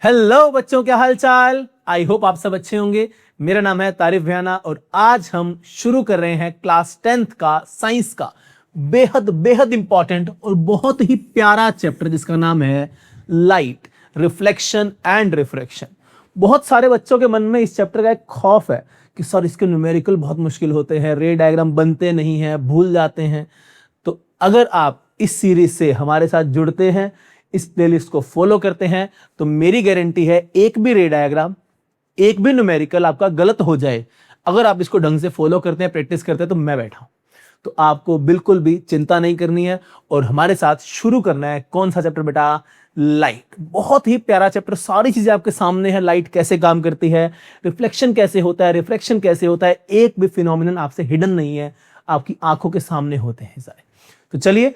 Hello बच्चों, क्या हाल चाल। आई होप आप सब अच्छे होंगे। मेरा नाम है तारिफ भैयाना और आज हम शुरू कर रहे हैं क्लास 10th का साइंस का बेहद बेहद इंपॉर्टेंट और बहुत ही प्यारा चैप्टर जिसका नाम है लाइट, रिफ्लेक्शन एंड रिफ्रैक्शन। बहुत सारे बच्चों के मन में इस चैप्टर का एक खौफ है कि सर इसके न्यूमेरिकल बहुत मुश्किल होते हैं, रे डायग्राम बनते नहीं हैं, भूल जाते हैं। तो अगर आप इस सीरीज से हमारे साथ जुड़ते हैं, इस प्लेलिस्ट को फॉलो करते हैं, तो मेरी गारंटी है एक भी रे डायग्राम, एक भी न्यूमेरिकल आपका गलत हो जाए, अगर आप इसको ढंग से फॉलो करते हैं, प्रैक्टिस करते हैं, तो मैं बैठा हूं। तो आपको बिल्कुल भी चिंता नहीं करनी है और हमारे साथ शुरू करना है। कौन सा चैप्टर बेटा? लाइट। बहुत ही प्यारा चैप्टर, सारी चीजें आपके सामने है। लाइट कैसे काम करती है, रिफ्लेक्शन कैसे होता है, रिफ्रैक्शन कैसे होता है, एक भी फिनोमिनन आपसे हिडन नहीं है, आपकी आंखों के सामने होते हैं सारे। तो चलिए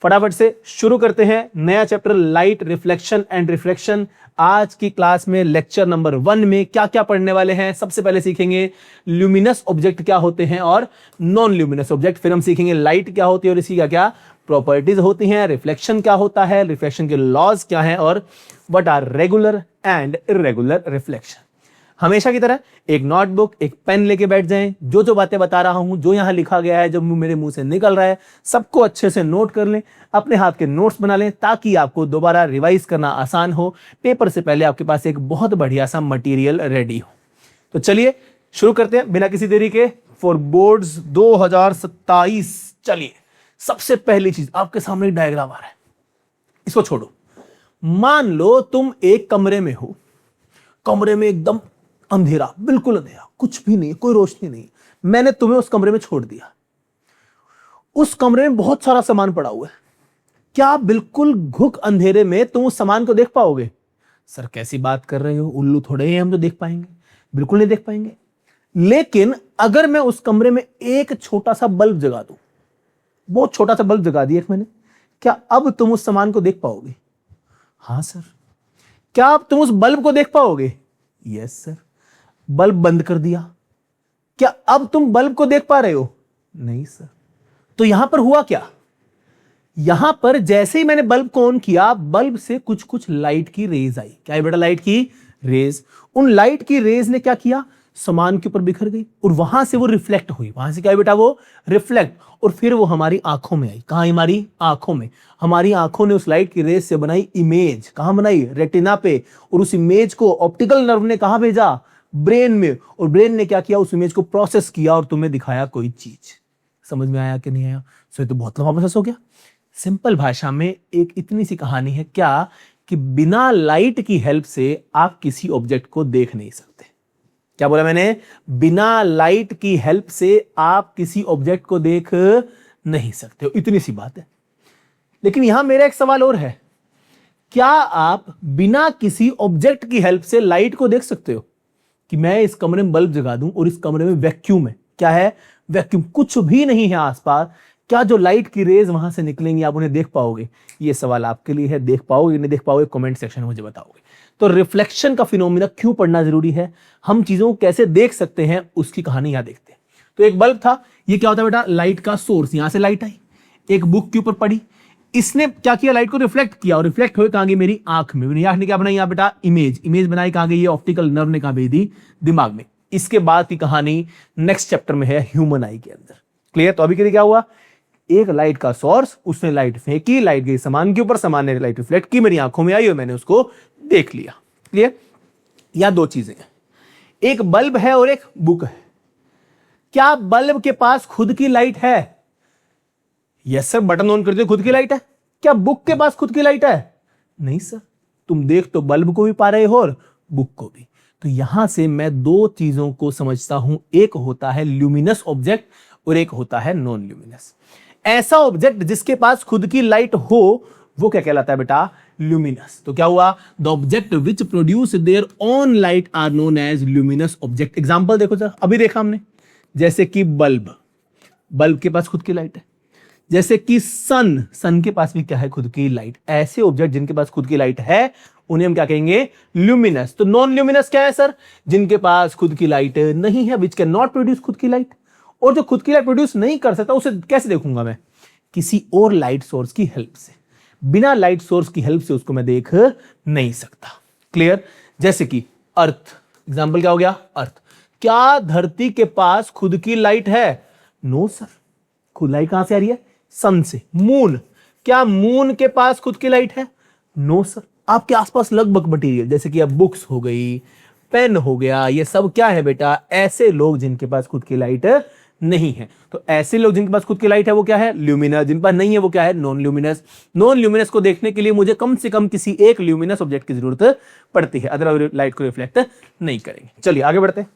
फटाफट से शुरू करते हैं नया chapter light, reflection and refraction. आज की क्लास में लेक्चर नंबर 1 में क्या क्या पढ़ने वाले हैं? सबसे पहले सीखेंगे ल्यूमिनस ऑब्जेक्ट क्या होते हैं और नॉन ल्यूमिनस ऑब्जेक्ट। फिर हम सीखेंगे लाइट क्या होती है और इसकी क्या क्या प्रॉपर्टीज होती हैं, रिफ्लेक्शन क्या होता है, रिफ्लेक्शन के लॉज क्या हैं और what are regular and irregular reflection. हमेशा की तरह एक नोटबुक, एक पेन लेके बैठ जाएं। जो जो बातें बता रहा हूं, जो यहां लिखा गया है, जो मेरे मुंह से निकल रहा है, सबको अच्छे से नोट कर लें, अपने हाथ के नोट्स बना लें ताकि आपको दोबारा रिवाइज करना आसान हो। पेपर से पहले आपके पास एक बहुत बढ़िया सा मटेरियल रेडी हो। तो चलिए शुरू करते हैं बिना किसी देरी के फॉर बोर्ड्स 2027। चलिए सबसे पहली चीज, आपके सामने एक डायग्राम आ रहा है, इसको छोड़ो। मान लो तुम एक कमरे में हो, कमरे में एकदम अंधेरा, बिल्कुल अंधेरा, कुछ भी नहीं, कोई रोशनी नहीं। मैंने तुम्हें उस कमरे में छोड़ दिया। उस कमरे में बहुत सारा सामान पड़ा हुआ है। क्या बिल्कुल घुक अंधेरे में तुम उस सामान को देख पाओगे? सर कैसी बात कर रहे हो, उल्लू थोड़े ही हम तो देख पाएंगे, बिल्कुल नहीं देख पाएंगे। लेकिन अगर मैं उस कमरे में एक छोटा सा बल्ब जगा दूं, बहुत छोटा सा बल्ब जगा दिया मैंने, क्या अब तुम उस सामान को देख पाओगे? हाँ सर। क्या अब तुम उस बल्ब को देख पाओगे? Yes sir. बल्ब बंद कर दिया, क्या अब तुम बल्ब को देख पा रहे हो? नहीं सर। तो यहां पर हुआ क्या? यहां पर जैसे ही मैंने बल्ब को ऑन किया, बल्ब से कुछ कुछ लाइट की रेज आई। क्या है बेटा? लाइट की रेज। उन लाइट की रेज ने क्या किया? सामान के ऊपर बिखर गई और वहां से वो रिफ्लेक्ट हुई। वहां से क्या है बेटा? वो रिफ्लेक्ट, और फिर वो हमारी आंखों में आई। कहां? हमारी आंखों में। हमारी आंखों ने उस लाइट की रेज से बनाई इमेज। कहां बनाई? रेटिना पे। और उस इमेज को ऑप्टिकल नर्व ने कहां भेजा? ब्रेन में। और ब्रेन ने क्या किया? उस इमेज को प्रोसेस किया और तुम्हें दिखाया कोई चीज। समझ में आया कि नहीं आया? सो ये तो बहुत लंबा प्रोसेस हो गया। सिंपल भाषा में एक इतनी सी कहानी है क्या कि बिना लाइट की हेल्प से आप किसी ऑब्जेक्ट को देख नहीं सकते। क्या बोला मैंने? बिना लाइट की हेल्प से आप किसी ऑब्जेक्ट को देख नहीं सकते हो। इतनी सी बात है। लेकिन यहां मेरा एक सवाल और है, क्या आप बिना किसी ऑब्जेक्ट की हेल्प से लाइट को देख सकते हो? कि मैं इस कमरे में बल्ब जगा दूं और इस कमरे में वैक्यूम है। क्या है? वैक्यूम, कुछ भी नहीं है आसपास। क्या जो लाइट की रेज वहां से निकलेंगी आप उन्हें देख पाओगे? ये सवाल आपके लिए है। देख पाओगे नहीं देख पाओगे? कमेंट सेक्शन में मुझे बताओगे। तो रिफ्लेक्शन का फिनोमिना क्यों पढ़ना जरूरी है, हम चीजों को कैसे देख सकते हैं, उसकी कहानी यहां देखते हैं। तो एक बल्ब था, ये क्या होता है बेटा? लाइट का सोर्स। यहां से लाइट आई, एक बुक के ऊपर पड़ी, इसने क्या किया? लाइट को रिफ्लेक्ट किया और रिफ्लेक्ट हुए कहां गई? मेरी आंख में। मेरी आंख ने क्या बनाई? यहां बेटा इमेज। इमेज बनाई कहां गई? ये ऑप्टिकल नर्व ने कहां भेज दी? दिमाग में। इसके बाद की कहानी नेक्स्ट चैप्टर में है, ह्यूमन आई के अंदर। क्लियर? तो अभी के लिए क्या हुआ? एक लाइट का सोर्स, उसने लाइट फेंकी, लाइट गई सामान के ऊपर, सामान ने लाइट रिफ्लेक्ट की, मेरी आंखों में आई और मैंने उसको देख लिया। क्लियर? यहां दो चीजें हैं, एक बल्ब है और एक बुक है। क्या बल्ब के पास खुद की लाइट है? Yes sir. बटन ऑन कर दो, खुद की लाइट है। क्या बुक के पास खुद की लाइट है? नहीं सर। तुम देख तो बल्ब को भी पा रहे हो और बुक को भी। तो यहां से मैं दो चीजों को समझता हूं, एक होता है ल्यूमिनस ऑब्जेक्ट और एक होता है नॉन ल्यूमिनस। ऐसा ऑब्जेक्ट जिसके पास खुद की लाइट हो वो क्या कहलाता है बेटा? ल्यूमिनस। तो क्या हुआ? The object which produce their own light are known as luminous object. Example देखो सर, अभी देखा हमने, जैसे कि बल्ब, बल्ब के पास खुद की लाइट है। जैसे कि सन, सन के पास भी क्या है? खुद की लाइट। ऐसे ऑब्जेक्ट जिनके पास खुद की लाइट है उन्हें हम क्या कहेंगे? ल्यूमिनस। तो नॉन ल्यूमिनस क्या है सर? जिनके पास खुद की लाइट नहीं है, विच कैन नॉट प्रोड्यूस खुद की लाइट। और जो खुद की लाइट प्रोड्यूस नहीं कर सकता उसे कैसे देखूंगा मैं? किसी और लाइट सोर्स की हेल्प से। बिना लाइट सोर्स की हेल्प से उसको मैं देख नहीं सकता। क्लियर? जैसे कि अर्थ, एग्जाम्पल क्या हो गया? अर्थ। क्या धरती के पास खुद की लाइट है? No sir. खुद लाइट कहां से आ रही है? सन से। मून, क्या मून के पास खुद की लाइट है? No sir. आपके आसपास लगभग मटेरियल जैसे कि अब बुक्स हो गई, पेन हो गया, ये सब क्या है बेटा? ऐसे लोग जिनके पास खुद की लाइट नहीं है। तो ऐसे लोग जिनके पास खुद की लाइट है वो क्या है? ल्यूमिनस। जिनके पास नहीं है वो क्या है? Non luminous. नॉन ल्यूमिनस को देखने के लिए मुझे कम से कम किसी एक ल्यूमिनस ऑब्जेक्ट की जरूरत पड़ती है, अदरवाइज लाइट को रिफ्लेक्ट नहीं करेंगे। चलिए आगे बढ़ते हैं।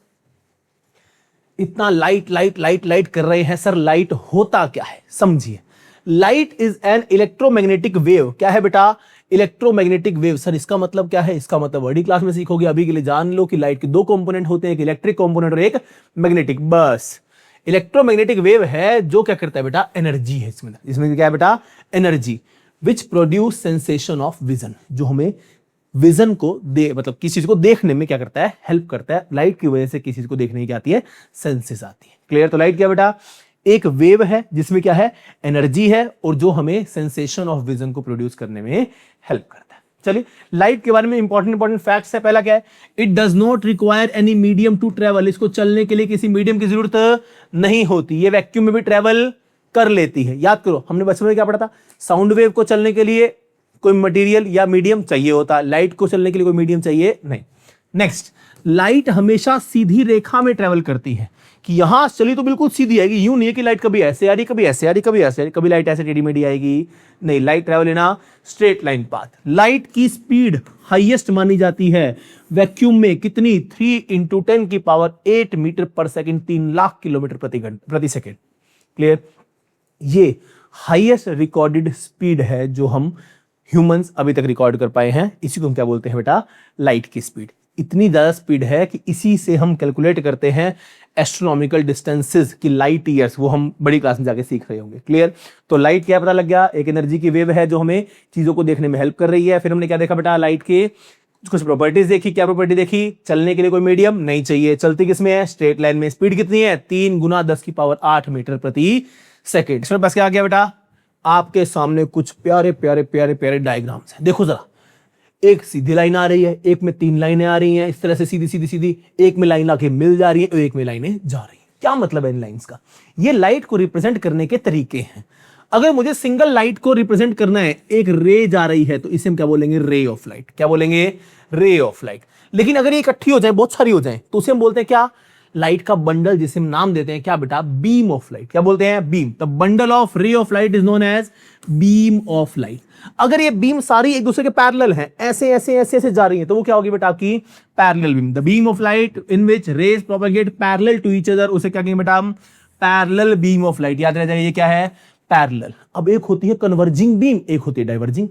इतना लाइट लाइट लाइट लाइट कर रहे हैं सर, लाइट होता क्या है समझिए। Light is an electromagnetic wave. क्या है बेटा? Electromagnetic wave. सर इसका मतलब क्या है? इसका मतलब बड़ी क्लास में सीखोगे, अभी के लिए जान लो कि लाइट के दो कंपोनेंट होते हैं, एक इलेक्ट्रिक कंपोनेंट और एक मैग्नेटिक। बस इलेक्ट्रोमैग्नेटिक वेव है जो क्या करता है बेटा? एनर्जी है इसमें क्या है बेटा? Energy which produce sensation of vision, जो हमें विजन को मतलब किसी चीज को देखने में क्या करता है? हेल्प करता है। लाइट की वजह से किसी चीज को देखने की क्या आती है? सेंसेस आती है। क्लियर? तो लाइट क्या बेटा? एक वेव है जिसमें क्या है? एनर्जी है, और जो हमें सेंसेशन ऑफ विजन को प्रोड्यूस करने में हेल्प करता है। चलिए लाइट के बारे में इंपॉर्टेंट फैक्ट्स है। पहला क्या है? It does not require any medium to travel. इसको चलने के लिए किसी मीडियम की जरूरत नहीं होती। ये वैक्यूम में भी ट्रेवल कर लेती है। याद करो हमने बचपन में क्या पढ़ा था? साउंड वेव को चलने के लिए कोई मटेरियल या मीडियम चाहिए होता, लाइट को चलने के लिए कोई मीडियम चाहिए नहीं। नेक्स्ट, लाइट हमेशा सीधी रेखा में ट्रेवल करती है, कि यहां चली तो बिल्कुल सीधी आएगी, यूं नहीं है कि लाइट कभी ऐसे आ रही, कभी ऐसे आ रही, कभी ऐसे आ रही, कभी लाइट ऐसे टेढ़ी मेढ़ी आएगी, नहीं, light travel in a straight line path. Light की स्पीड हाईएस्ट मानी जाती है वैक्यूम में, कितनी? 3 × 10⁸ मीटर पर सेकंड, 3 लाख किलोमीटर प्रति सेकंड। क्लियर? ये हाईएस्ट रिकॉर्डेड स्पीड है जो हम ह्यूमंस अभी तक रिकॉर्ड कर पाए हैं। इसी को हम क्या बोलते हैं बेटा? लाइट की स्पीड। इतनी ज्यादा स्पीड है कि इसी से हम कैलकुलेट करते हैं एस्ट्रोनॉमिकल डिस्टेंसेस की लाइट ईयर्स, वो हम बड़ी क्लास में जाके सीख रहे होंगे। क्लियर? तो लाइट क्या पता लग गया? एक एनर्जी की वेव है जो हमें चीजों को देखने में हेल्प कर रही है। फिर हमने क्या देखा बेटा? लाइट के कुछ प्रॉपर्टीज देखी। क्या प्रॉपर्टी देखी? चलने के लिए कोई मीडियम नहीं चाहिए, चलती किसमें है? स्ट्रेट लाइन में। स्पीड कितनी है? 3 × 10⁸ मीटर प्रति सेकेंड। इसमें बस क्या आ गया बेटा? आपके सामने कुछ प्यारे प्यारे प्यारे प्यारे डायग्राम्स हैं। देखो जरा, एक सीधी लाइन आ रही है, एक में 3 लाइनें आ रही हैं, इस तरह से सीधी सीधी सीधी, एक में लाइन आके मिल जा रही है और एक में लाइनें जा रही हैं। क्या मतलब है इन लाइंस का? ये लाइट को रिप्रेजेंट करने के तरीके हैं। अगर मुझे सिंगल लाइट को रिप्रेजेंट करना है, एक रे जा रही है, तो इसे हम क्या बोलेंगे? रे ऑफ लाइट। क्या बोलेंगे? रे ऑफ लाइट। लेकिन अगर ये इकट्ठी हो जाए, बहुत सारी हो जाए, तो उसे हम बोलते हैं क्या? लाइट का बंडल, जिसे हम नाम देते हैं क्या बेटा? Beam of light. क्या बोलते हैं? Beam. The bundle of ray of light is known as beam of light. अगर ये बीम सारी एक दूसरे के पैरेलल हैं, ऐसे ऐसे ऐसे ऐसे जा रही हैं, तो वो क्या होगी बेटा? आपकी parallel beam. The beam of light in which rays propagate parallel to each other, उसे क्या कहेंगे बेटा? हम पैरेलल बीम ऑफ लाइट। याद रह जाएगा ये क्या है? पैरेलल। अब एक होती है कन्वर्जिंग बीम, एक होती है डाइवर्जिंग।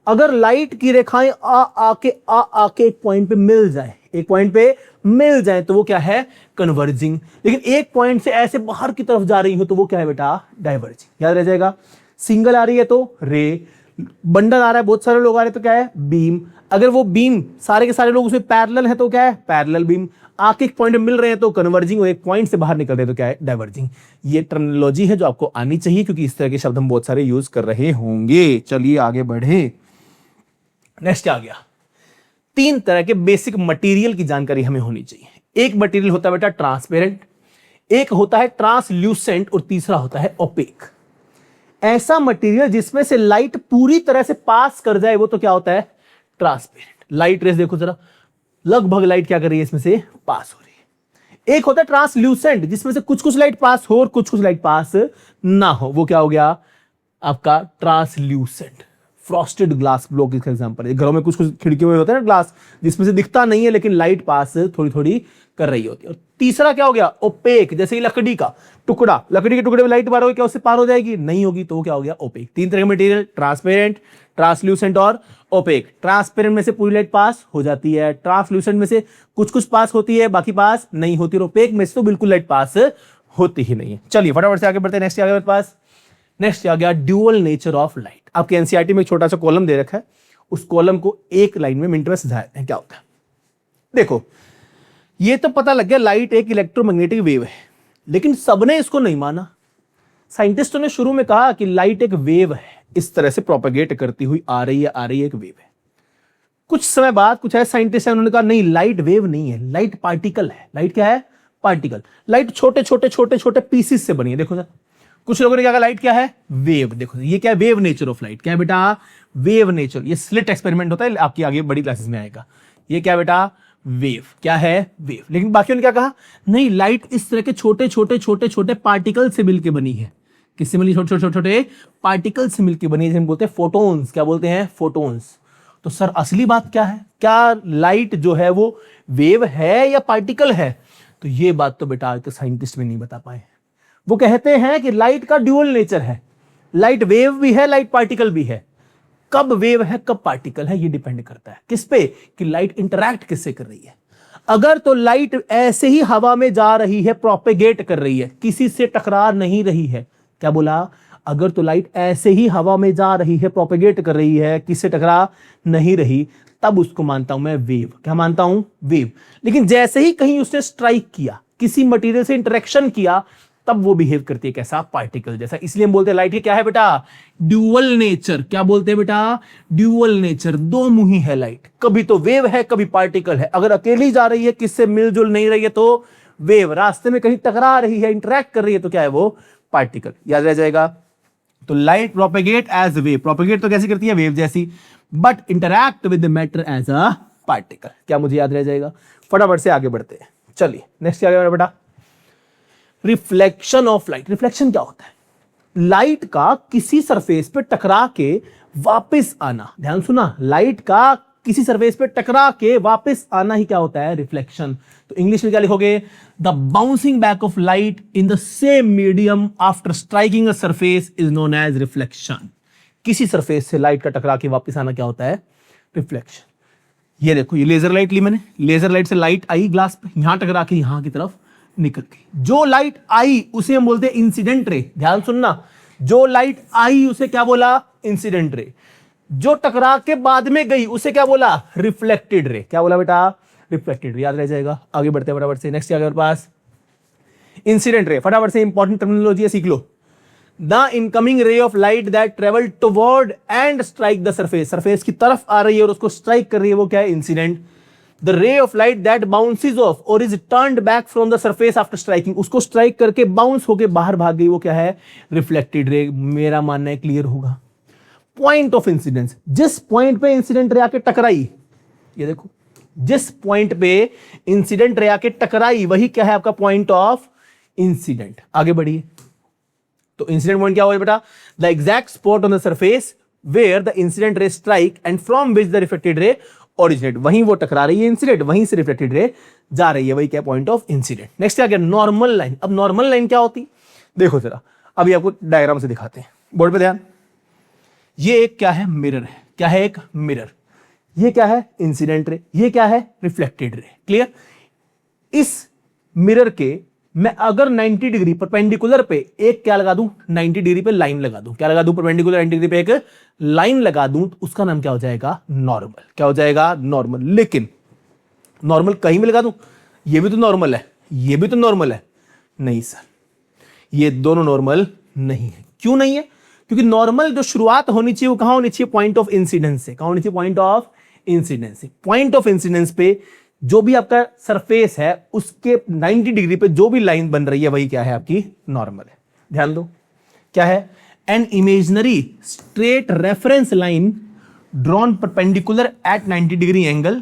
अगर लाइट की रेखाएं आके एक पॉइंट पे मिल जाए, एक पॉइंट पे मिल जाए, तो वो क्या है? कन्वर्जिंग। लेकिन एक पॉइंट से ऐसे बाहर की तरफ जा रही हो, तो वो क्या है बेटा? डाइवर्जिंग। याद रह जाएगा। सिंगल आ रही है तो रे, बंडल आ रहा है, बहुत सारे लोग आ रहे हैं, तो क्या है? बीम। अगर वो बीम सारे के सारे लोग उसमें पैरेलल है, तो क्या है? Parallel beam. आके एक पॉइंट में मिल रहे हैं तो कन्वर्जिंग, और एक पॉइंट से बाहर निकल रहे हैं तो क्या है? डाइवर्जिंग। ये टर्मिनोलॉजी है जो आपको आनी चाहिए, क्योंकि इस तरह के शब्द हम बहुत सारे यूज कर रहे होंगे। चलिए आगे बढ़े। नेक्स्ट आ गया, 3 तरह के बेसिक मटेरियल की जानकारी हमें होनी चाहिए। एक मटेरियल होता है बेटा ट्रांसपेरेंट, एक होता है ट्रांसल्यूसेंट, और तीसरा होता है ओपेक। ऐसा मटेरियल जिसमें से लाइट पूरी तरह से पास कर जाए, वो तो क्या होता है? ट्रांसपेरेंट। लाइट रेस देखो जरा, लगभग लाइट क्या कर रही है? इसमें से पास हो रही है। एक होता है ट्रांसल्यूसेंट, जिसमें से कुछ कुछ लाइट पास हो और कुछ कुछ लाइट पास ना हो, वो क्या हो गया? आपका ट्रांसल्यूसेंट। फ्रॉस्टेड ग्लास ब्लॉक इसका एग्जांपल है। घरों में कुछ कुछ खिड़कियों में होता है ना ग्लास, जिसमें से दिखता नहीं है लेकिन लाइट पास थोड़ी थोड़ी कर रही होती है। और तीसरा क्या हो गया? ओपेक। जैसे कि लकड़ी का टुकड़ा, लकड़ी के टुकड़े में लाइट पार होगी, क्या उससे पार हो जाएगी? नहीं होगी, तो वो क्या हो गया? ओपेक। 3 तरह के मटेरियल, ट्रांसपेरेंट, ट्रांसल्यूसेंट और ओपेक। ट्रांसपेरेंट में से पूरी लाइट पास हो जाती है, ट्रांसल्यूसेंट में से कुछ कुछ पास होती है, बाकी पास नहीं होती, और ओपेक में से तो बिल्कुल लाइट पास होती ही नहीं है। चलिए फटाफट से आगे बढ़ते हैं। नेक्स्ट आ गया मेरे पास, नेक्स्ट आ गया ड्यूअल नेचर ऑफ लाइट। आपके एनसीईआरटी में एक छोटा सा कॉलम दे रखा है, उस कॉलम को एक लाइन में मिनट में समझाते हैं क्या होता है। देखो, ये तो पता लग गया लाइट एक इलेक्ट्रोमैग्नेटिक वेव है, लेकिन सबने इसको नहीं माना। साइंटिस्टों ने शुरू में कहा कि लाइट एक वेव है, इस तरह से प्रोपेगेट करती हुई आ रही है एक वेव है। कुछ समय बाद कुछ ऐसे साइंटिस्ट हैं, उन्होंने कहा नहीं, लाइट वेव नहीं है, लाइट पार्टिकल है। लाइट क्या है? पार्टिकल। लाइट छोटे छोटे छोटे छोटे पीसेस से बनी है। देखो सर, कुछ लोगों ने क्या कहा, लाइट क्या है? वेव। देखो ये क्या है? Wave nature of light. क्या है बेटा? Wave nature. ये स्लिट एक्सपेरिमेंट होता है, आपकी आगे बड़ी क्लासेस में आएगा। ये क्या बेटा? वेव। क्या है? वेव। लेकिन बाकियों ने क्या कहा, नहीं, लाइट इस तरह के छोटे छोटे छोटे छोटे पार्टिकल से मिलकर बनी है। किससे मिली? छोटे छोटे छोटे पार्टिकल से मिलकर बनी है, जिसे बोलते हैं फोटोन्स। क्या बोलते हैं? फोटोन्स। तो सर असली बात क्या है? क्या लाइट जो है वो वेव है या पार्टिकल है? तो ये बात तो बेटा आज तक साइंटिस्ट भी नहीं बता पाए। वो कहते हैं कि लाइट का ड्यूअल नेचर है, लाइट वेव भी है, लाइट पार्टिकल भी है। कब वेव है कब पार्टिकल है, ये डिपेंड करता है किस पे? कि लाइट इंटरैक्ट किससे कर रही है। अगर तो लाइट ऐसे ही हवा में जा रही है, प्रोपेगेट कर रही है, किसी से टकरा नहीं रही है। क्या बोला? अगर तो लाइट ऐसे ही हवा में जा रही है, प्रोपेगेट कर रही है, किससे टकरा नहीं रही, तब उसको मानता हूं मैं वेव। क्या मानता हूं? वेव। लेकिन जैसे ही कहीं उसने स्ट्राइक किया, किसी मटेरियल से इंटरेक्शन किया, तब वो बिहेव करती है कैसा? पार्टिकल जैसा। इसलिए हम बोलते हैं लाइट की क्या है बेटा? Dual nature. क्या बोलते हैं बेटा? Dual nature. दो मुही है लाइट, कभी तो वेव है कभी पार्टिकल है। अगर अकेली जा रही है, किससे मिलजुल नहीं रही है, तो वेव। रास्ते में कहीं टकरा रही है, इंटरेक्ट कर रही है, तो क्या है वो? पार्टिकल। याद रह जाएगा। तो light propagate as wave. Propagate तो कैसी करती है? वेव जैसी। But interact with the matter as a particle. क्या मुझे याद रह जाएगा? फटाफट से आगे बढ़ते हैं। चलिए नेक्स्ट क्या है बेटा? Reflection of light. रिफ्लेक्शन क्या होता है? लाइट का किसी सरफेस पे टकरा के वापस आना। ध्यान सुना, लाइट का किसी सरफेस पे टकरा के वापस आना ही क्या होता है? रिफ्लेक्शन। तो इंग्लिश में क्या लिखोगे? The bouncing back of light in the same medium after striking a surface is known as reflection. किसी सरफेस से लाइट का टकरा के वापस आना क्या होता है? रिफ्लेक्शन। ये देखो, ये लेजर लाइट ली मैंने। लेजर लाइट से लाइट आई ग्लास पे, यहां टकरा के यहां की तरफ निकल गई। जो लाइट आई उसे हम बोलते हैं इंसिडेंट रे। ध्यान सुनना, जो लाइट आई उसे क्या बोला? Incident ray. जो टकरा के बाद में गई उसे क्या बोला? Reflected ray. क्या बोला बेटा? Reflected ray. याद रह जाएगा। आगे बढ़ते हैं फटाफट से। नेक्स्ट क्या है पास? Incident ray. फटाफट से इंपॉर्टेंट टर्मिनोलॉजी है, सीख लो। The incoming ray of light that travel toward and strike the surface. Surface की तरफ आ रही है और उसको स्ट्राइक कर रही है, वो क्या है? Incident. The ray of light that bounces off और is turned back from the surface after striking. उसको स्ट्राइक करके बाउंस होके बाहर भाग गई, वो क्या है? Reflected ray. मेरा मानना है क्लियर होगा। पॉइंट ऑफ इंसिडेंस, जिस पॉइंट पे इंसिडेंट रे आके टकराई, ये देखो, जिस पॉइंट पे इंसिडेंट रे आके टकराई वही क्या है आपका? Point of incident. आगे बढ़िए। तो इंसिडेंट पॉइंट क्या होगा बेटा? The exact spot on the surface where the incident ray strike and from which the reflected ray originate. वहीं वो टकरा रही है इंसिडेंट, वहीं से रिफ्लेक्टेड रे जा रही है, वही क्या? Point of incident. नेक्स्ट क्या? Normal line. अब नॉर्मल लाइन क्या होती? देखो जरा, अभी आपको डायग्राम से दिखाते हैं। बोर्ड पे ध्यान। ये एक क्या है? मिरर है। क्या है? एक मिरर। ये क्या है? Incident ray. ये क्या है? Reflected ray. क्लियर? इस मिरर के मैं अगर 90 डिग्री परपेंडिकुलर पे एक क्या लगा दूं? 90 डिग्री पे लाइन लगा दूं। क्या लगा दूं? परपेंडिकुलर 90 डिग्री पे एक लाइन लगा दूं, तो उसका नाम क्या हो जाएगा? नॉर्मल। क्या हो जाएगा? नॉर्मल। लेकिन नॉर्मल कहीं भी लगा दूं, ये भी तो नॉर्मल है, ये भी तो नॉर्मल है। नहीं सर, ये दोनों नॉर्मल नहीं है। क्यों नहीं है? क्योंकि नॉर्मल जो शुरुआत होनी चाहिए वो कहां होनी चाहिए? पॉइंट ऑफ इंसिडेंस से। कहां होनी चाहिए? पॉइंट ऑफ इंसिडेंस से। पॉइंट ऑफ इंसिडेंस पे जो भी आपका सरफेस है उसके 90 डिग्री पे जो भी लाइन बन रही है वही क्या है? आपकी नॉर्मल है। ध्यान दो, क्या है? An imaginary straight reference line drawn perpendicular at 90 degree angle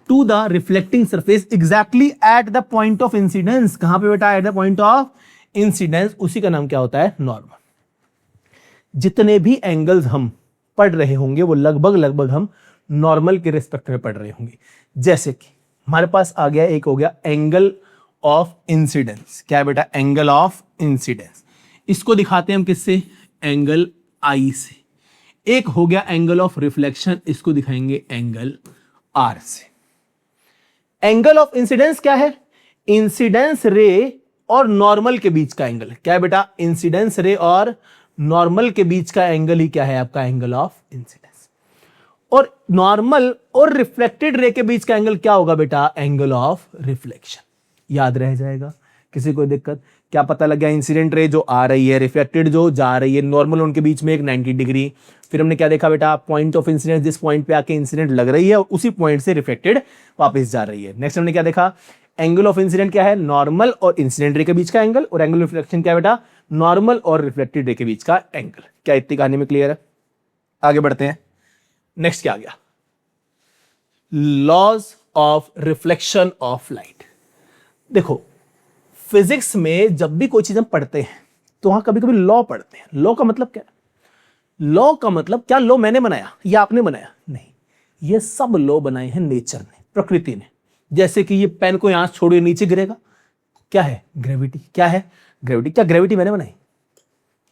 to the reflecting surface exactly at the point of incidence. कहां पे बेटा? At the point of incidence. उसी का नाम क्या होता है? नॉर्मल। जितने भी एंगल्स हम पढ़ रहे होंगे वो लगभग हम नॉर्मल के रिस्पेक्ट में पढ़ रहे होंगे। जैसे कि हमारे पास आ गया, एक हो गया एंगल ऑफ इंसिडेंस। क्या है बेटा? Angle of incidence. इसको दिखाते हैं हम किससे? एंगल आई से। एक हो गया एंगल ऑफ रिफ्लेक्शन, इसको दिखाएंगे एंगल आर से। एंगल ऑफ इंसिडेंस क्या है? इंसिडेंस रे और नॉर्मल के बीच का एंगल। क्या है बेटा? इंसिडेंस रे और नॉर्मल के बीच का एंगल ही क्या है? आपका एंगल ऑफ इंसिडेंस। और नॉर्मल और रिफ्लेक्टेड रे के बीच का एंगल क्या होगा बेटा? Angle of reflection. याद रह जाएगा। किसी कोई दिक्कत? क्या पता लग गया, इंसिडेंट रे जो आ रही है, रिफ्लेक्टेड जो जा रही है, नॉर्मल उनके बीच में एक 90 डिग्री। फिर हमने क्या देखा बेटा, पॉइंट ऑफ इंसिडेंस, जिस पॉइंट पे आके इंसिडेंट लग रही है उसी पॉइंट से रिफ्लेक्टेड वापस जा रही है। नेक्स्ट हमने क्या देखा, एंगल ऑफ इंसिडेंट क्या है, नॉर्मल और इंसिडेंट रे के बीच का एंगल, और एंगल ऑफ रिफ्लेक्शन क्या है बेटा, नॉर्मल और रिफ्लेक्टेड रे के बीच का एंगल। क्या इतनी कहानी में क्लियर है? आगे बढ़ते हैं। नेक्स्ट क्या आ गया, laws of reflection of light. देखो फिजिक्स में जब भी कोई चीज हम पढ़ते हैं तो वहां कभी कभी लॉ पढ़ते हैं। लॉ का मतलब क्या है? लॉ का मतलब क्या लॉ मैंने बनाया या आपने बनाया? नहीं, ये सब लॉ बनाए हैं नेचर ने, प्रकृति ने। जैसे कि ये पेन को यहां छोड़ो नीचे गिरेगा, क्या है? ग्रेविटी। क्या है? ग्रेविटी। क्या ग्रेविटी मैंने बनाई?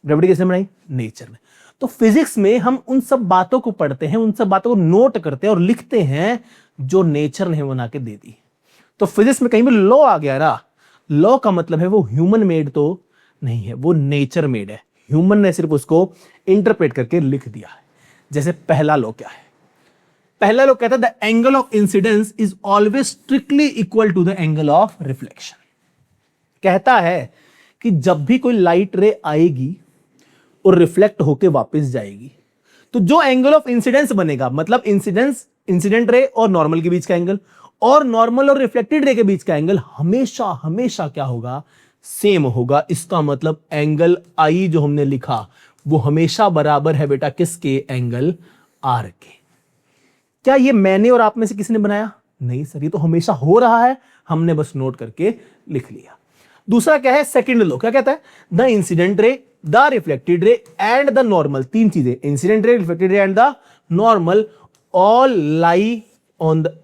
ग्रेविटी किसने बनाई? नेचर ने। तो फिजिक्स में हम उन सब बातों को पढ़ते हैं, उन सब बातों को नोट करते हैं और लिखते हैं जो नेचर ने बना के दे दी। तो फिजिक्स में कहीं भी लॉ आ गया ना, लॉ का मतलब है वो ह्यूमन मेड तो नहीं है, वो नेचर मेड है। ह्यूमन ने सिर्फ उसको इंटरप्रेट करके लिख दिया है। जैसे पहला लॉ क्या है? पहला लॉ कहता है the angle of incidence is always strictly equal to the angle of reflection. कहता है कि जब भी कोई लाइट रे आएगी और रिफ्लेक्ट होके वापस जाएगी तो जो एंगल ऑफ इंसिडेंस बनेगा, मतलब इंसिडेंट रे और नॉर्मल के बीच का एंगल और नॉर्मल और रिफ्लेक्टेड रे के बीच का एंगल हमेशा हमेशा क्या होगा? सेम होगा। इसका मतलब एंगल आई जो हमने लिखा वो हमेशा बराबर है बेटा किसके? एंगल आर के। क्या ये मैंने और आप में से किसी ने बनाया? नहीं सर, ये तो हमेशा हो रहा है, हमने बस नोट करके लिख लिया। दूसरा क्या है? सेकंड लॉ क्या कहता है? The incident ray, the reflected ray and the normal, तीन चीजें, incident ray, reflected ray and the normal, all lie on the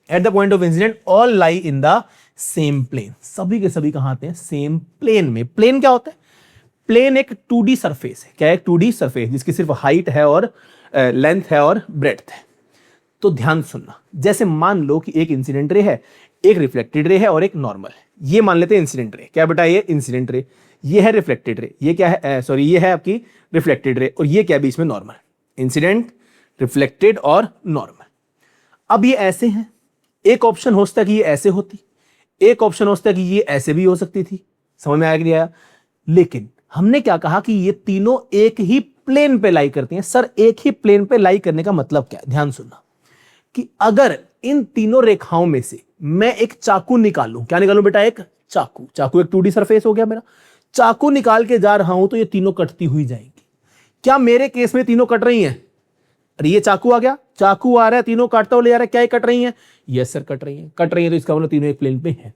at the point of incident, all lie in the same plane. सभी के सभी कहां आते हैं? Same plane में। Plane क्या होता है? प्लेन एक 2D सरफेस है। क्या है? 2D सरफेस जिसकी सिर्फ हाइट है और लेंथ है और ब्रेड्थ है। तो ध्यान सुनना, जैसे मान लो कि एक इंसिडेंट रे है, एक रिफ्लेक्टेड रे है और एक नॉर्मल है। ये मान लेते हैं इंसिडेंट रे। क्या बेटा? ये इंसिडेंट रे, ये है रिफ्लेक्टेड रे, ये क्या है? सॉरी, ये है आपकी रिफ्लेक्टेड रे और ये क्या बीच में? नॉर्मल। इंसिडेंट, रिफ्लेक्टेड और नॉर्मल। अब ये ऐसे हैं। एक ऑप्शन हो सकता है कि ये ऐसे होती, एक ऑप्शन हो सकता है कि ये ऐसे भी हो सकती थी। समझ में आया कि नहीं आया? लेकिन हमने क्या कहा कि ये तीनों एक ही प्लेन पे लाई करती हैं। सर एक ही प्लेन पे लाई करने का मतलब क्या है? ध्यान सुनना कि अगर इन तीनों रेखाओं में से मैं एक चाकू निकालूं, क्या निकालूं बेटा? एक चाकू। चाकू एक 2D सरफेस हो गया मेरा। चाकू निकाल के जा रहा हूं तो ये तीनों कटती हुई जाएंगी। क्या मेरे केस में तीनों कट रही हैं? अरे ये चाकू आ गया, चाकू आ रहा है, तीनों काटता हुआ ले जा रहा है, क्या ये कट रही हैं? यस सर कट रही हैं। कट रही हैं तो इसका मतलब तीनों एक प्लेन पे हैं।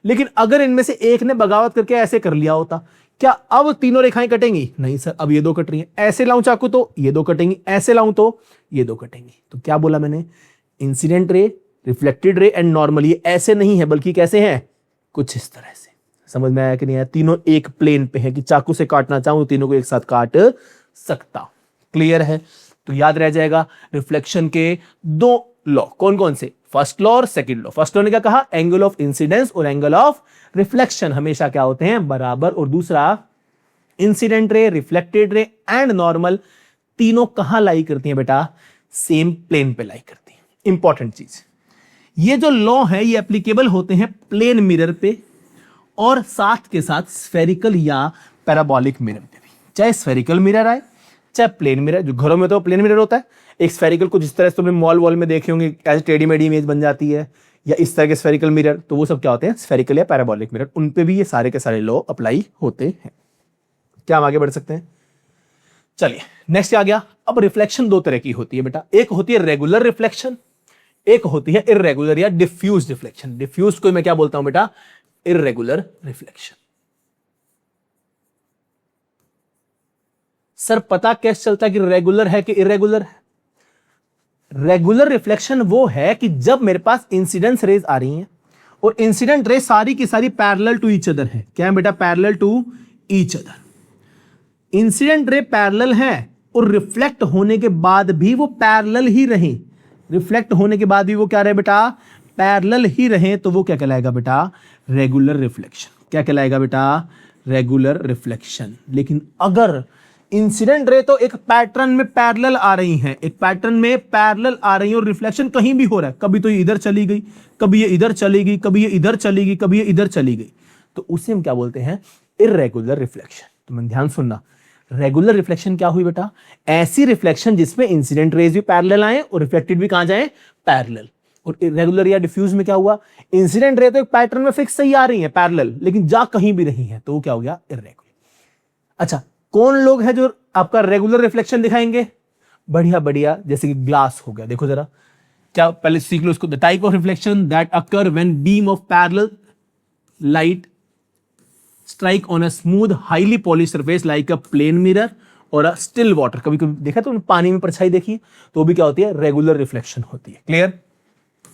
लेकिन अगर इनमें से एक ने बगावत करके ऐसे कर लिया होता, क्या अब तीनों रेखाएं कटेंगी? नहीं सर, अब ये दो कट रही हैं। ऐसे लाऊं चाकू तो ये दो कटेंगी, ऐसे लाऊं तो ये दो कटेंगी। तो क्या बोला मैंने? Incident ray, reflected ray and normal ये ऐसे नहीं है, बल्कि कैसे हैं? कुछ इस तरह से। समझ में आया कि नहीं आया? तीनों एक प्लेन पे है कि चाकू से काटना चाहूं तो तीनों को एक साथ काट सकता। क्लियर है? तो याद रह जाएगा रिफ्लेक्शन के दो लॉ। कौन कौन से? फर्स्ट लॉ और सेकंड लॉ। फर्स्ट लॉ ने क्या कहा? एंगल ऑफ इंसिडेंस और एंगल ऑफ रिफ्लेक्शन हमेशा क्या होते हैं? बराबर। और दूसरा incident ray, reflected ray and normal तीनों कहां लाई करती हैं बेटा? सेम प्लेन पे लाई करती हैं। इंपॉर्टेंट चीज, ये जो लॉ है ये एप्लीकेबल होते हैं प्लेन मिरर पे और साथ के साथ स्फेरिकल या पैराबोलिक मिरर पे भी। चाहे स्फेरिकल मिरर आए चाहे प्लेन मिरर। जो घरों में तो प्लेन मिरर होता है, एक स्फेरिकल को जिस तरह से तुमने मॉल वॉल में देखे होंगे ऐसे टेढ़ी मेढ़ी इमेज बन जाती है, या इस तरह के स्फेरिकल मिरर, तो वो सब क्या होते हैं? स्फेरिकल या पैराबोलिक मिरर। उन पे भी ये सारे के सारे लॉ अप्लाई होते हैं। क्या हम आगे बढ़ सकते हैं? चलिए नेक्स्ट आ गया। अब रिफ्लेक्शन दो तरह की होती है बेटा। एक होती है रेगुलर रिफ्लेक्शन, एक होती है इररेगुलर या डिफ्यूज रिफ्लेक्शन। डिफ्यूज को मैं क्या बोलता हूं बेटा? Irregular reflection. सर पता कैसे चलता है कि रेगुलर है कि इररेगुलर है? रेगुलर रिफ्लेक्शन वो है कि जब मेरे पास इंसिडेंस रेज आ रही हैं और इंसिडेंट रे सारी की सारी पैरेलल टू ईच अदर है। क्या है बेटा? Parallel to each other. Incident ray parallel है और रिफ्लेक्ट होने के बाद भी वो पैरेलल ही रहे। रिफ्लेक्ट होने के बाद भी वो क्या रहे बेटा? पैरेलल ही रहे। तो वो क्या कहलाएगा बेटा? Regular reflection. क्या कहलाएगा बेटा? Regular reflection. लेकिन अगर इंसिडेंट रे तो एक पैटर्न में पैरेलल आ रही हैं, एक पैटर्न में पैरेलल आ रही हैं और रिफ्लेक्शन कहीं भी हो रहा है, कभी तो ये इधर चली गई, कभी ये इधर चली गई, कभी ये इधर चली गई, कभी ये इधर चली गई, तो उसे हम क्या बोलते हैं, इर्रेगुलर रिफ्लेक्शन। तो मन ध्यान सुनना, रेगुलर रिफ्लेक्शन क्या हुई बेटा, ऐसी रिफ्लेक्शन जिसमें इंसिडेंट रेज भी पैरेलल आए और रिफ्लेक्टेड भी कहां जाए, पैरेलल। और इरेगुलर या डिफ्यूज में क्या हुआ, इंसिडेंट रे तो एक पैटर्न में फिक्स सही आ रही है पैरेलल, लेकिन जा कहीं भी रही है, तो वो क्या हो गया, इरेगुलर। अच्छा, कौन लोग हैं जो आपका रेगुलर रिफ्लेक्शन दिखाएंगे, बढ़िया बढ़िया, जैसे कि ग्लास हो गया, देखो जरा क्या, पहले सीख लो इसको। The type of reflection that occur when beam of parallel light strike on a smooth highly polish surface like a plane mirror और अ स्टिल वाटर। कभी कभी देखा तो पानी में परछाई देखी, तो भी क्या होती है, रेगुलर रिफ्लेक्शन होती है। Clear?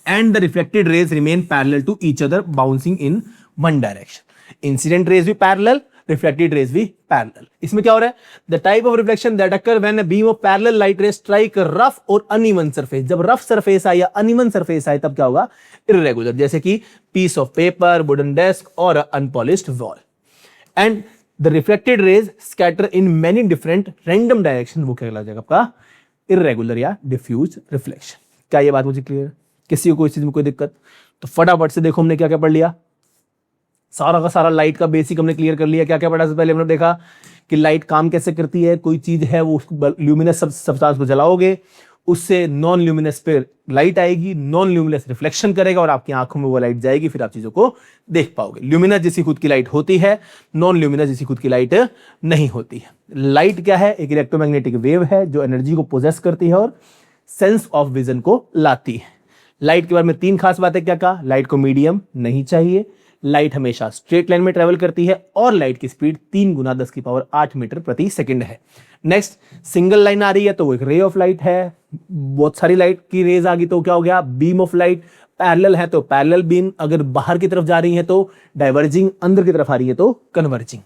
And the reflected rays remain parallel to each other bouncing in one direction. Incident rays भी पैरेलल, रिफ्लेक्टेड रेज भी पैरेलल। इसमें क्या हो रहा है, the type of reflection that occur when a beam of parallel light ray strike rough और uneven surface. जब rough surface आए या अनइवन सरफेस आए तब क्या होगा, इर्रेगुलर, जैसे कि piece of paper, wooden desk और unpolished wall. And the reflected rays scatter in many different random direction, वो क्या कहलाता है आपका, इर्रेगुलर या डिफ्यूज रिफ्लेक्शन। क्या ये बात मुझे क्लियर है? किसी को कोई चीज में कोई दिक्कत? तो फटाफट से देखो हमने क्या क्या पढ़ लिया, सारा का सारा लाइट का बेसिक हमने क्लियर कर लिया। क्या क्या पढ़ा, से पहले हमने देखा कि लाइट काम कैसे करती है, कोई चीज है वो ल्यूमिनस सब्सटेंस को जलाओगे, उससे नॉन ल्यूमिनस पे लाइट आएगी, नॉन ल्यूमिनस रिफ्लेक्शन करेगा और आपकी आंखों में वो लाइट जाएगी, फिर आप चीजों को देख पाओगे। ल्यूमिनस जैसी खुद की लाइट होती है, नॉन ल्यूमिनस जैसी खुद की लाइट नहीं होती है। लाइट क्या है, एक इलेक्ट्रोमैग्नेटिक वेव है जो एनर्जी को पोजेस करती है और सेंस ऑफ विजन को लाती है। लाइट के बारे में 3 खास बातें क्या कहा, लाइट को मीडियम नहीं चाहिए, लाइट हमेशा स्ट्रेट लाइन में ट्रेवल करती है और लाइट की स्पीड 3 गुना 10 की पावर 8 मीटर प्रति सेकंड है। नेक्स्ट, सिंगल लाइन आ रही है तो वो एक रे ऑफ लाइट है, बहुत सारी लाइट की रेज आ गई तो क्या हो गया, बीम ऑफ लाइट। पैरेलल है तो पैरेलल बीम, अगर बाहर की तरफ जा रही है तो डाइवर्जिंग, अंदर की तरफ आ रही है तो कन्वर्जिंग।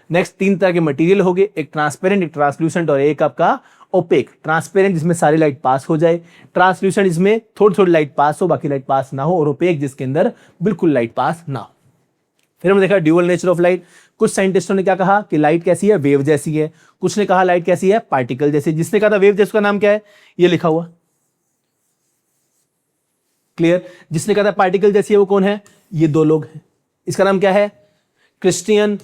नेक्स्ट, 3 तरह के मटेरियल हो गए, एक ट्रांसपेरेंट, एक ट्रांसल्यूसेंट और एक आपका ओपेक। ट्रांसपेरेंट जिसमें सारी लाइट पास हो जाए, ट्रांसल्यूसेंट जिसमें थोड़ी थोड़ी लाइट पास हो बाकी लाइट पास ना हो, और ओपेक जिसके अंदर बिल्कुल लाइट पास ना हो। फिर हमने देखा ड्यूअल नेचर ऑफ लाइट। कुछ साइंटिस्टों ने क्या कहा कि लाइट कैसी है, वेव जैसी है, कुछ ने कहा लाइट कैसी है, पार्टिकल जैसी। जिसने कहा था वेव जैसी, उसका नाम क्या है, ये लिखा हुआ, क्लियर। जिसने कहा था पार्टिकल जैसी है वो कौन है, ये 2 लोग हैं। इसका नाम क्या है, क्रिस्टियन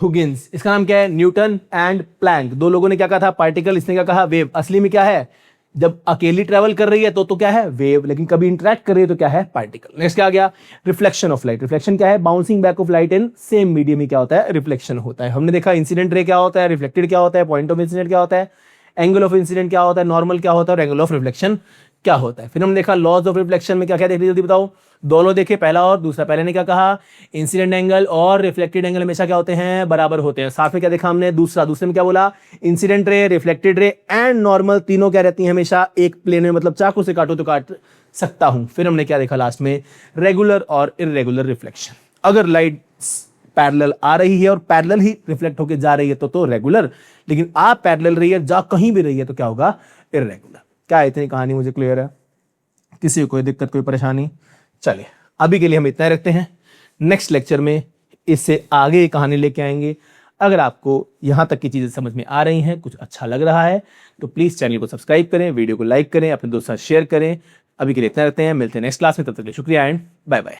हुगिन्स। इसका नाम क्या है, न्यूटन एंड प्लैंक। 2 लोगों ने क्या कहा था, पार्टिकल, इसने क्या कहा, वेव। असली में क्या है, जब अकेली ट्रेवल कर रही है तो क्या है, वेव, लेकिन कभी इंटरेक्ट कर रही है तो क्या है, पार्टिकल। नेक्स्ट क्या आ गया, रिफ्लेक्शन ऑफ लाइट। रिफ्लेक्शन क्या है, bouncing back of light in same medium में क्या होता है, रिफ्लेक्शन होता है। हमने देखा इंसिडेंट रे क्या होता है, रिफ्लेक्टेड क्या होता है, पॉइंट ऑफ इंसिडेंट क्या होता है, एंगल ऑफ इंसिडेंट क्या होता है, नॉर्मल क्या होता है और एंगल ऑफ रिफ्लेक्शन क्या होता है। फिर हमने देखा लॉज ऑफ रिफ्लेक्शन में क्या क्या देख लीजिए, जल्दी बताओ। 2 लॉ देखे, पहला और दूसरा। पहले ने क्या कहा, इंसिडेंट एंगल और रिफ्लेक्टेड एंगल हमेशा क्या होते हैं, बराबर होते हैं। साथ में क्या देखा हमने, दूसरे में क्या बोला, incident ray, reflected ray and normal तीनों क्या रहती हैं, हमेशा एक प्लेन में, मतलब चाकू से काटो तो काट सकता हूं। फिर हमने क्या देखा लास्ट में, रेगुलर और इरेगुलर रिफ्लेक्शन। अगर लाइट पैरेलल आ रही है और पैरेलल ही रिफ्लेक्ट होकर जा रही है तो रेगुलर, लेकिन आप पैरेलल रही है, जा कहीं भी रही है तो क्या होगा, इरेगुलर। क्या इतनी कहानी मुझे क्लियर है? किसी को कोई दिक्कत, कोई परेशानी? चलिए अभी के लिए हम इतना ही रखते हैं, नेक्स्ट लेक्चर में इससे आगे की कहानी लेके आएंगे। अगर आपको यहां तक की चीजें समझ में आ रही हैं, कुछ अच्छा लग रहा है तो प्लीज चैनल को सब्सक्राइब करें, वीडियो को लाइक करें, अपने दोस्तों के साथ शेयर करें। अभी के लिए इतना रखते हैं, मिलते हैं नेक्स्ट क्लास में, तब तक के लिए शुक्रिया एंड बाय बाय।